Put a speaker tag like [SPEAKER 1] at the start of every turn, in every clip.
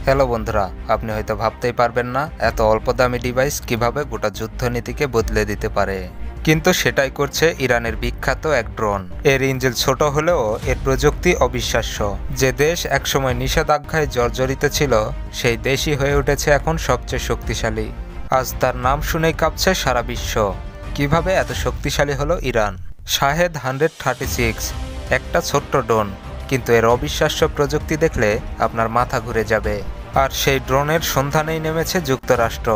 [SPEAKER 1] Hello বন্ধুরা, আপনি হয়তো ভাবতেই পারবেন না এত অল্প দামি ডিভাইস কিভাবে গোটা যুদ্ধনীতিকে বদলে দিতে পারে। কিন্তু সেটাই করছে ইরানের বিখ্যাত এক ড্রোন। এর ইঞ্জিন ছোট হলেও এর প্রযুক্তি অবিশ্বাস্য। যে দেশ একসময় নিষেধাজ্ঞায় জর্জরিত ছিল, সেই দেশই হয়ে উঠেছে এখন সবচেয়ে শক্তিশালী। আজ তার নাম শুনেই কাঁপছে সারা বিশ্ব। কিভাবে এত শক্তিশালী হলো ইরান? শাহেদ 136, একটা ছোট্ট ড্রোন, কিন্তু এর অবিশ্বাস্য প্রযুক্তি দেখলে আপনার মাথা ঘুরে যাবে। আর সেই ড্রোনের সন্ধানেই নেমেছে যুক্তরাষ্ট্র।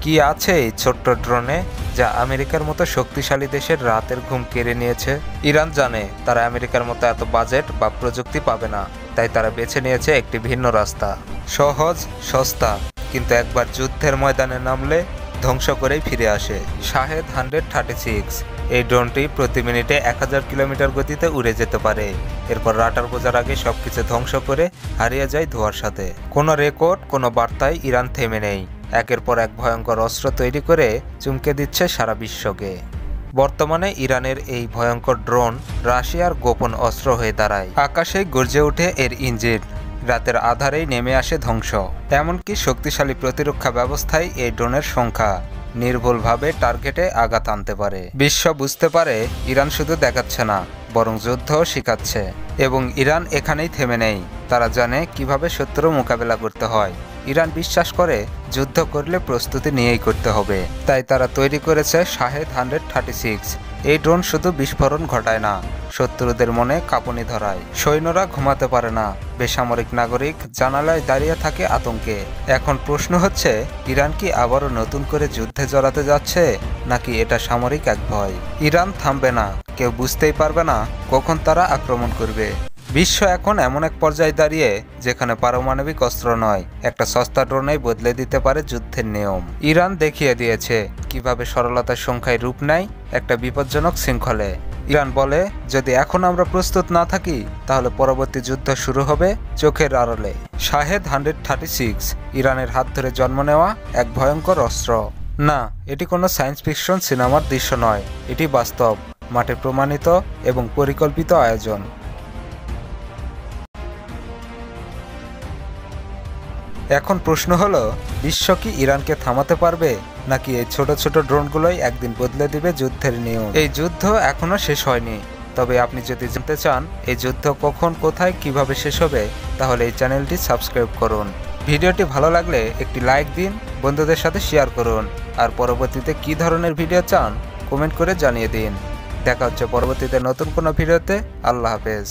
[SPEAKER 1] কি আছে এই ছোট্ট ড্রোনে যা আমেরিকার মতো শক্তিশালী দেশের রাতের ঘুম কেড়ে নিয়েছে? ইরান জানে তারা আমেরিকার মতো এত বাজেট বা প্রযুক্তি পাবে না, তাই তারা বেছে নিয়েছে একটি ভিন্ন রাস্তা। সহজ, সস্তা, কিন্তু একবার যুদ্ধের ময়দানে নামলে ধ্বংস করেই ফিরে আসে। শাহেদ 136, এই ড্রোনটি প্রতি মিনিটে 1000 কিলোমিটার গতিতে উড়ে যেতে পারে। এরপর রাডার বোঝার আগে সবকিছু ধ্বংস করে হারিয়ে যায় ধোঁয়ার সাথে। কোনো রেকর্ড, কোনো বার্তায় ইরান থেমে নেই। একের পর এক ভয়ঙ্কর অস্ত্র তৈরি করে চমকে দিচ্ছে সারা বিশ্বকে। বর্তমানে ইরানের এই ভয়ঙ্কর ড্রোন রাশিয়ার গোপন অস্ত্র হয়ে দাঁড়ায়। আকাশে গর্জে ওঠে এর ইঞ্জিন, রাতের আধারেই নেমে আসে ধ্বংস। এমনকি শক্তিশালী প্রতিরক্ষা ব্যবস্থায় এই ড্রোনের সংখ্যা নির্ভুলভাবে টার্গেটে আঘাত আনতে পারে। বিশ্ব বুঝতে পারে ইরান শুধু দেখাচ্ছে না, বরং যুদ্ধও শিখাচ্ছে। এবং ইরান এখানেই থেমে নেই। তারা জানে কিভাবে শত্রু মোকাবেলা করতে হয়। ইরান বিশ্বাস করে যুদ্ধ করলে প্রস্তুতি নিয়েই করতে হবে। তাই তারা তৈরি করেছে শাহেদ 136। এই ড্রোন শুধু বিস্ফোরণ ঘটায় না, শত্রুদের মনে কাঁপুনি ধরায়। সৈন্যরা ঘুমাতে পারে না, বেসামরিক নাগরিক জানালায় দাঁড়িয়ে থাকে আতঙ্কে। এখন প্রশ্ন হচ্ছে, ইরান কি আবারও নতুন করে যুদ্ধে জড়াতে যাচ্ছে, নাকি এটা সামরিক এক ভয়? ইরান থামবে না, কেউ বুঝতেই পারবে না কখন তারা আক্রমণ করবে। বিশ্ব এখন এমন এক পর্যায়ে দাঁড়িয়ে যেখানে পারমাণবিক অস্ত্র নয়, একটা সস্তা ড্রোনেই বদলে দিতে পারে যুদ্ধের নিয়ম। ইরান দেখিয়ে দিয়েছে কিভাবে সরলতার সংখ্যায় রূপ নেয় একটা বিপজ্জনক শৃঙ্খলে। ইরান বলে, যদি এখন আমরা প্রস্তুত না থাকি তাহলে পরবর্তী যুদ্ধ শুরু হবে চোখের আড়ালে। শাহেদ 136 ইরানের হাত ধরে জন্ম নেওয়া এক ভয়ঙ্কর অস্ত্র। না, এটি কোনো সায়েন্স ফিকশন সিনেমার দৃশ্য নয়, এটি বাস্তব, মাঠে প্রমাণিত এবং পরিকল্পিত আয়োজন। এখন প্রশ্ন হলো, বিশ্ব কি ইরানকে থামাতে পারবে, নাকি এই ছোট ছোট ড্রোনগুলোই একদিন বদলে দিবে যুদ্ধের নিয়ম? এই যুদ্ধ এখনো শেষ হয়নি, তবে আপনি যদি জানতে চান এই যুদ্ধ কখন, কোথায়, কিভাবে শেষ হবে, তাহলে এই চ্যানেলটি সাবস্ক্রাইব করুন। ভিডিওটি ভালো লাগলে একটি লাইক দিন, বন্ধুদের সাথে শেয়ার করুন। আর পরবর্তীতে কী ধরনের ভিডিও চান কমেন্ট করে জানিয়ে দিন। দেখা হচ্ছে পরবর্তীতে নতুন কোনো ভিডিওতে। আল্লাহ হাফেজ।